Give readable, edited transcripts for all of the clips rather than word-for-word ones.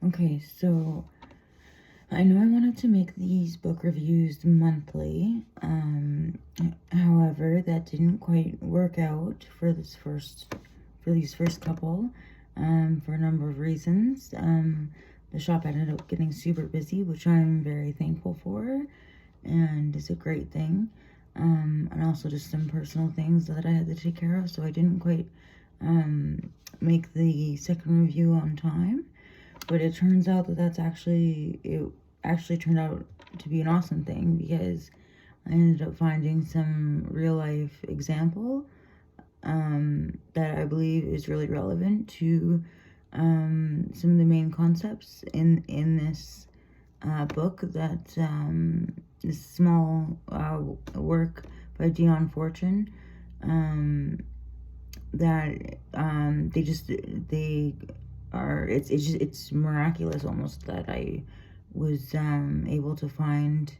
Okay, so I know I wanted to make these book reviews monthly. However, that didn't quite work out for these first couple, for a number of reasons. The shop ended up getting super busy, which I'm very thankful for, and is a great thing. And also just some personal things that I had to take care of, so I didn't quite make the second review on time. But it turns out that it actually turned out to be an awesome thing, because I ended up finding some real life example that I believe is really relevant to some of the main concepts in this book, that this small work by Dion Fortune, that it's miraculous almost that I was able to find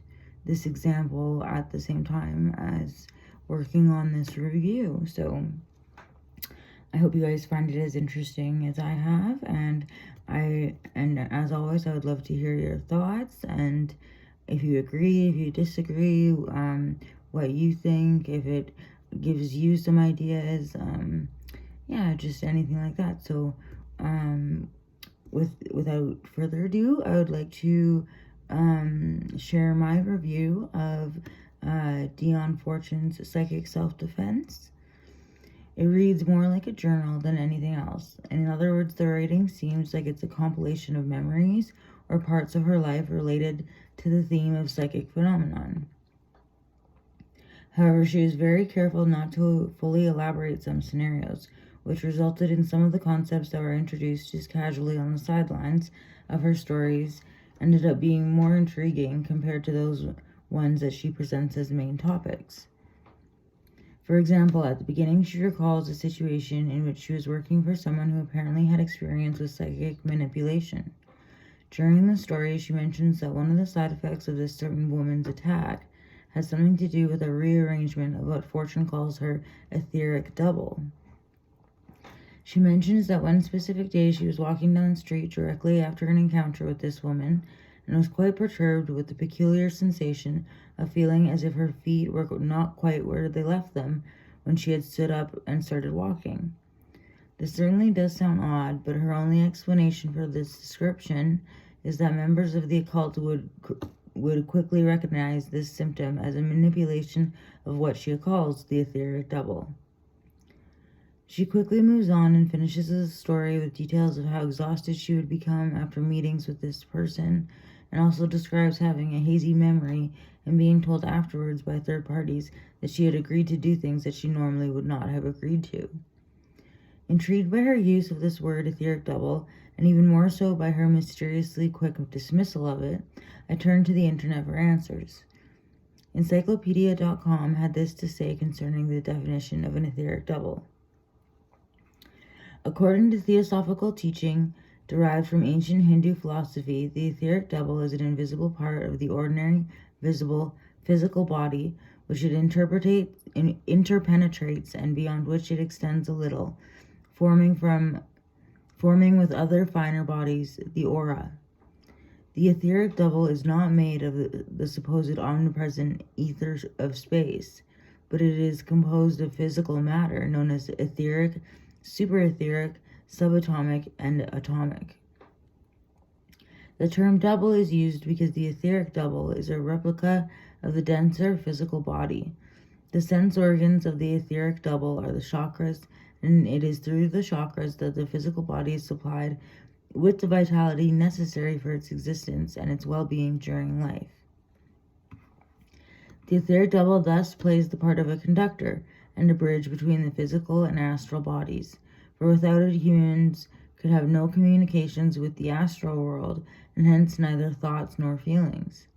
this example at the same time as working on this review. So I hope you guys find it as interesting as I have, and as always, I would love to hear your thoughts, and if you agree, if you disagree, what you think, if it gives you some ideas, yeah, just anything like that. So without further ado, I would like to share my review of Dion Fortune's Psychic Self-Defense. It reads more like a journal than anything else. In other words, the writing seems like it's a compilation of memories or parts of her life related to the theme of psychic phenomenon. However, she was very careful not to fully elaborate some scenarios, which resulted in some of the concepts that were introduced just casually on the sidelines of her stories ended up being more intriguing compared to those ones that she presents as main topics. For example, at the beginning, she recalls a situation in which she was working for someone who apparently had experience with psychic manipulation. During the story, she mentions that one of the side effects of this certain woman's attack has something to do with a rearrangement of what Fortune calls her etheric double. She mentions that one specific day she was walking down the street directly after an encounter with this woman, and was quite perturbed with the peculiar sensation of feeling as if her feet were not quite where they left them when she had stood up and started walking. This certainly does sound odd, but her only explanation for this description is that members of the occult would quickly recognize this symptom as a manipulation of what she calls the etheric double. She quickly moves on and finishes the story with details of how exhausted she would become after meetings with this person, and also describes having a hazy memory and being told afterwards by third parties that she had agreed to do things that she normally would not have agreed to. Intrigued by her use of this word etheric double, and even more so by her mysteriously quick dismissal of it, I turned to the internet for answers. Encyclopedia.com had this to say concerning the definition of an etheric double. According to theosophical teaching derived from ancient Hindu philosophy, the etheric double is an invisible part of the ordinary, visible, physical body, which it interpenetrates and beyond which it extends a little, forming with other finer bodies the aura. The etheric double is not made of the supposed omnipresent ether of space, but it is composed of physical matter known as etheric, superetheric, subatomic, and atomic. The term double is used because the etheric double is a replica of the denser physical body. The sense organs of the etheric double are the chakras, and it is through the chakras that the physical body is supplied with the vitality necessary for its existence and its well-being during life. The etheric double thus plays the part of a conductor and a bridge between the physical and astral bodies, for without it humans could have no communications with the astral world, and hence neither thoughts nor feelings.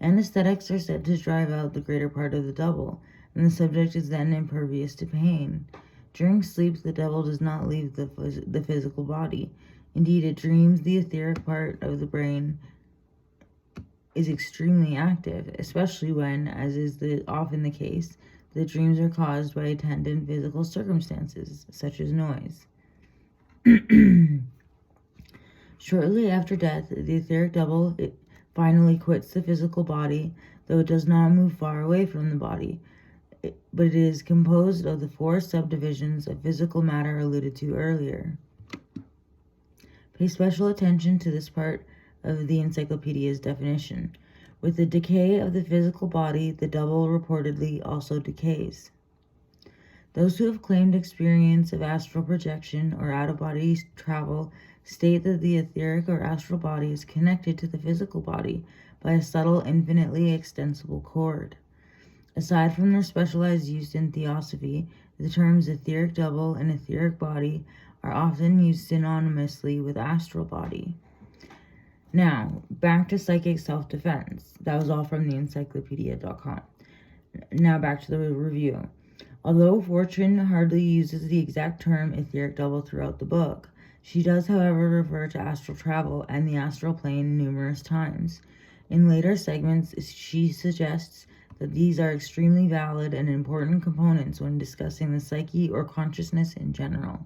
Anesthetics are said to drive out the greater part of the double, and the subject is then impervious to pain. During sleep, the double does not leave the physical body. Indeed, it dreams. The etheric part of the brain is extremely active, especially when, as is often the case, the dreams are caused by attendant physical circumstances, such as noise. Shortly after death, the etheric double finally quits the physical body, though it does not move far away from the body, but it is composed of the 4 subdivisions of physical matter alluded to earlier. Pay special attention to this part of the encyclopedia's definition. With the decay of the physical body, the double reportedly also decays. Those who have claimed experience of astral projection or out-of-body travel state that the etheric or astral body is connected to the physical body by a subtle, infinitely extensible cord. Aside from their specialized use in theosophy, the terms etheric double and etheric body are often used synonymously with astral body. Now, back to psychic self-defense. That was all from the encyclopedia.com. Now back to the review. Although Fortune hardly uses the exact term etheric double throughout the book, she does, however, refer to astral travel and the astral plane numerous times. In later segments, she suggests that these are extremely valid and important components when discussing the psyche or consciousness in general.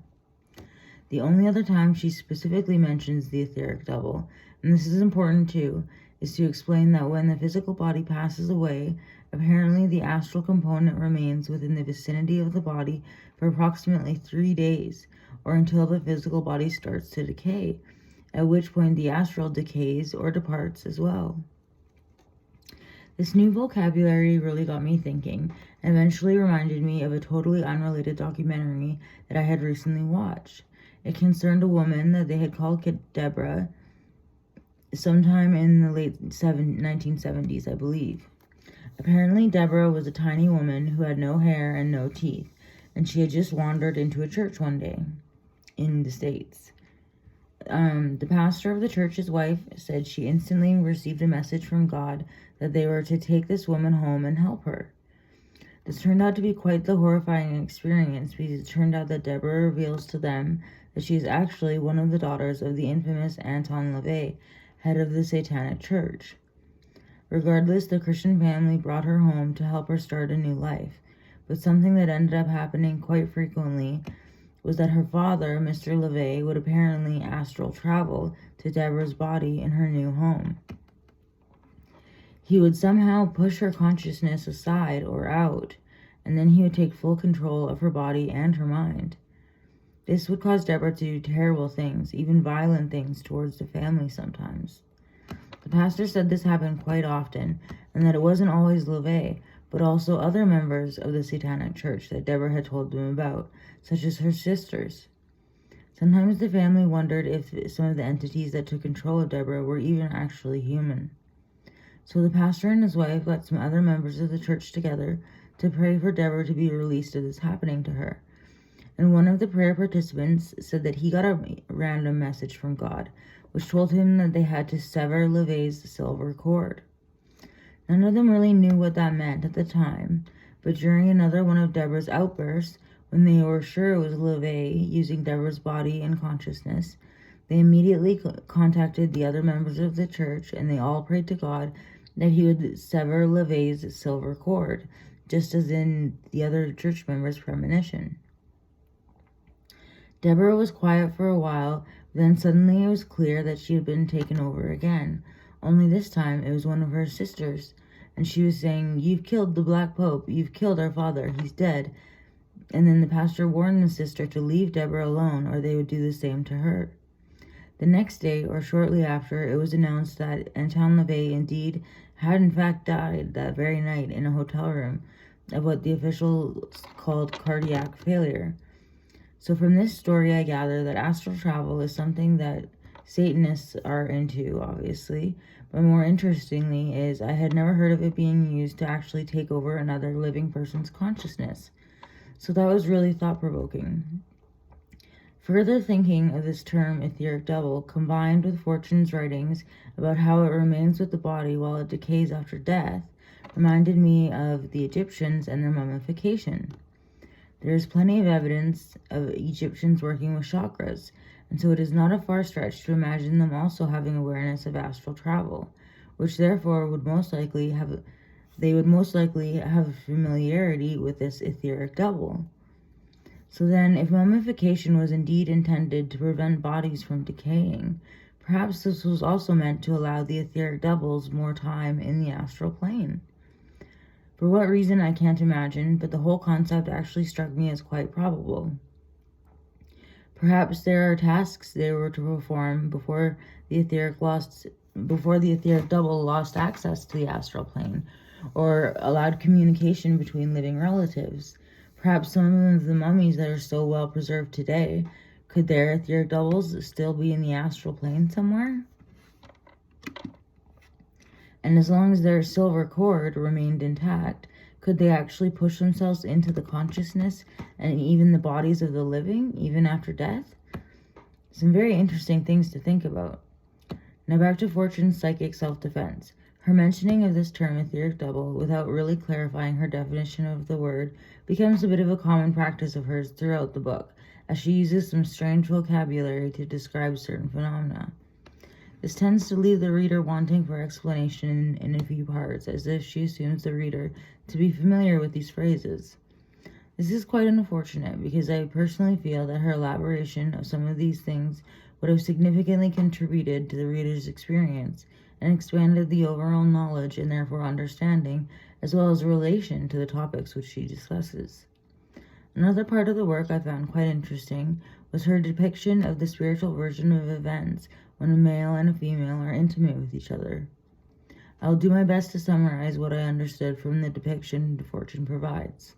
The only other time she specifically mentions the etheric double, and this is important too, is to explain that when the physical body passes away, apparently the astral component remains within the vicinity of the body for approximately 3 days, or until the physical body starts to decay, at which point the astral decays or departs as well. This new vocabulary really got me thinking, and eventually reminded me of a totally unrelated documentary that I had recently watched. It concerned a woman that they had called Deborah sometime in the late 1970s, I believe. Apparently, Deborah was a tiny woman who had no hair and no teeth, and she had just wandered into a church one day in the States. The pastor of the church's wife said she instantly received a message from God that they were to take this woman home and help her. This turned out to be quite the horrifying experience, because it turned out that Deborah reveals to them that she is actually one of the daughters of the infamous Anton LaVey, head of the Satanic Church. Regardless, the Christian family brought her home to help her start a new life, but something that ended up happening quite frequently was that her father, Mr. LaVey, would apparently astral travel to Deborah's body in her new home. He would somehow push her consciousness aside or out, and then he would take full control of her body and her mind. This would cause Deborah to do terrible things, even violent things towards the family sometimes. The pastor said this happened quite often, and that it wasn't always LaVey, but also other members of the Satanic Church that Deborah had told them about, such as her sisters. Sometimes the family wondered if some of the entities that took control of Deborah were even actually human. So the pastor and his wife got some other members of the church together to pray for Deborah to be released of this happening to her. And one of the prayer participants said that he got a random message from God, which told him that they had to sever LaVey's silver cord. None of them really knew what that meant at the time, but during another one of Deborah's outbursts, when they were sure it was LaVey using Deborah's body and consciousness, they immediately contacted the other members of the church, and they all prayed to God that he would sever LaVey's silver cord, just as in the other church members' premonition. Deborah was quiet for a while, then suddenly it was clear that she had been taken over again. Only this time it was one of her sisters, and she was saying, "You've killed the Black Pope, you've killed our father, he's dead." And then the pastor warned the sister to leave Deborah alone, or they would do the same to her. The next day, or shortly after, it was announced that Anton LaVey indeed had in fact died that very night in a hotel room of what the officials called cardiac failure. So from this story, I gather that astral travel is something that Satanists are into, obviously, but more interestingly is I had never heard of it being used to actually take over another living person's consciousness. So that was really thought-provoking. Further thinking of this term etheric double, combined with Fortune's writings about how it remains with the body while it decays after death, reminded me of the Egyptians and their mummification. There is plenty of evidence of Egyptians working with chakras, and so it is not a far stretch to imagine them also having awareness of astral travel, which therefore would most likely have familiarity with this etheric double. So then, if mummification was indeed intended to prevent bodies from decaying, Perhaps this was also meant to allow the etheric doubles more time in the astral plane. For what reason, I can't imagine, but the whole concept actually struck me as quite probable. Perhaps there are tasks they were to perform before the etheric double lost access to the astral plane, or allowed communication between living relatives. Perhaps some of the mummies that are so well preserved today, could their etheric doubles still be in the astral plane somewhere? And as long as their silver cord remained intact, could they actually push themselves into the consciousness and even the bodies of the living, even after death? Some very interesting things to think about. Now back to Fortune's psychic self-defense. Her mentioning of this term etheric double without really clarifying her definition of the word becomes a bit of a common practice of hers throughout the book, as she uses some strange vocabulary to describe certain phenomena. This tends to leave the reader wanting for explanation in a few parts, as if she assumes the reader to be familiar with these phrases. This is quite unfortunate, because I personally feel that her elaboration of some of these things would have significantly contributed to the reader's experience and expanded the overall knowledge and therefore understanding, as well as relation to the topics which she discusses. Another part of the work I found quite interesting was her depiction of the spiritual version of events when a male and a female are intimate with each other. I will do my best to summarize what I understood from the depiction Fortune provides.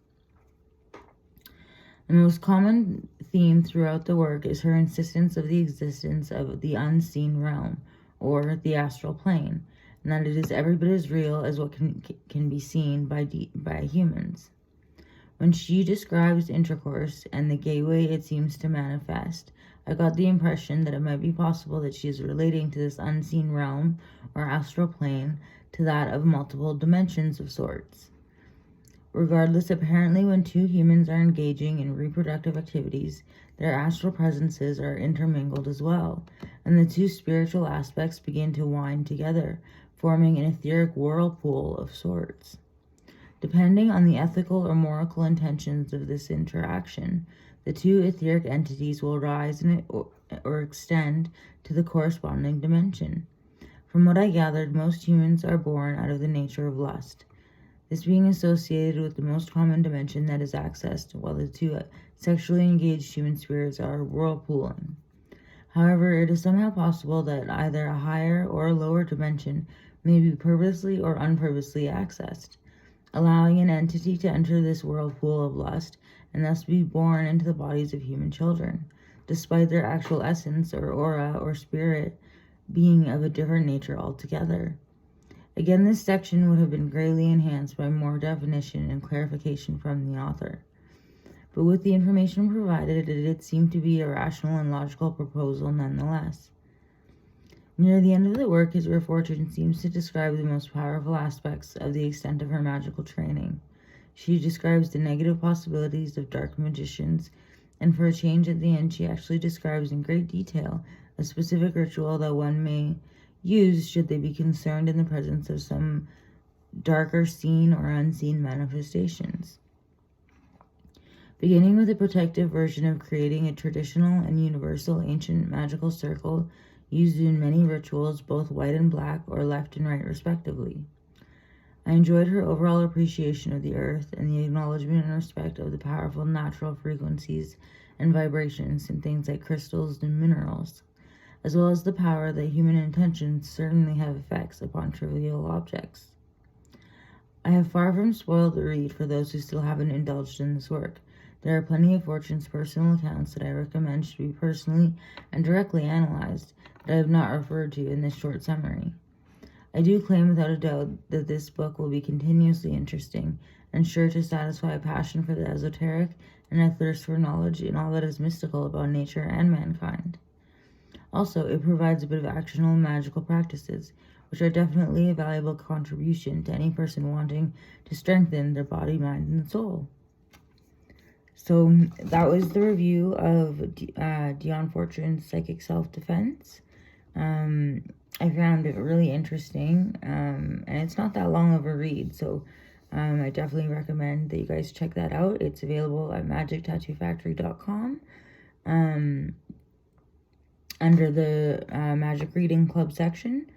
The most common theme throughout the work is her insistence of the existence of the unseen realm, or the astral plane, and that it is every bit as real as what can be seen by humans. When she describes intercourse and the gateway it seems to manifest, I got the impression that it might be possible that she is relating to this unseen realm or astral plane to that of multiple dimensions of sorts. Regardless, apparently when two humans are engaging in reproductive activities, their astral presences are intermingled as well, and the two spiritual aspects begin to wind together, forming an etheric whirlpool of sorts. Depending on the ethical or moral intentions of this interaction, the two etheric entities will rise in it or extend to the corresponding dimension. From what I gathered, most humans are born out of the nature of lust, this being associated with the most common dimension that is accessed, while the two sexually engaged human spirits are whirlpooling. However, it is somehow possible that either a higher or a lower dimension may be purposely or unpurposely accessed, allowing an entity to enter this whirlpool of lust and thus be born into the bodies of human children, despite their actual essence or aura or spirit being of a different nature altogether. Again, this section would have been greatly enhanced by more definition and clarification from the author. But with the information provided, it did seem to be a rational and logical proposal nonetheless. Near the end of the work is where Fortune seems to describe the most powerful aspects of the extent of her magical training. She describes the negative possibilities of dark magicians, and for a change at the end, she actually describes in great detail a specific ritual that one may use should they be concerned in the presence of some darker seen or unseen manifestations. Beginning with a protective version of creating a traditional and universal ancient magical circle used in many rituals, both white and black or left and right respectively. I enjoyed her overall appreciation of the earth and the acknowledgement and respect of the powerful natural frequencies and vibrations in things like crystals and minerals, as well as the power that human intentions certainly have effects upon trivial objects. I have far from spoiled the read for those who still haven't indulged in this work. There are plenty of Fortune's personal accounts that I recommend should be personally and directly analyzed that I have not referred to in this short summary. I do claim without a doubt that this book will be continuously interesting and sure to satisfy a passion for the esoteric and a thirst for knowledge in all that is mystical about nature and mankind. Also, it provides a bit of actionable magical practices, which are definitely a valuable contribution to any person wanting to strengthen their body, mind, and soul. So that was the review of Dion Fortune's Psychic Self-Defense. I found it really interesting, and it's not that long of a read, so I definitely recommend that you guys check that out. It's available at magictattoofactory.com. under the Magic Reading Club section.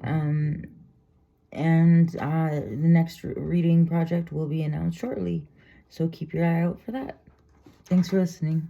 And the next reading project will be announced shortly. So keep your eye out for that. Thanks for listening.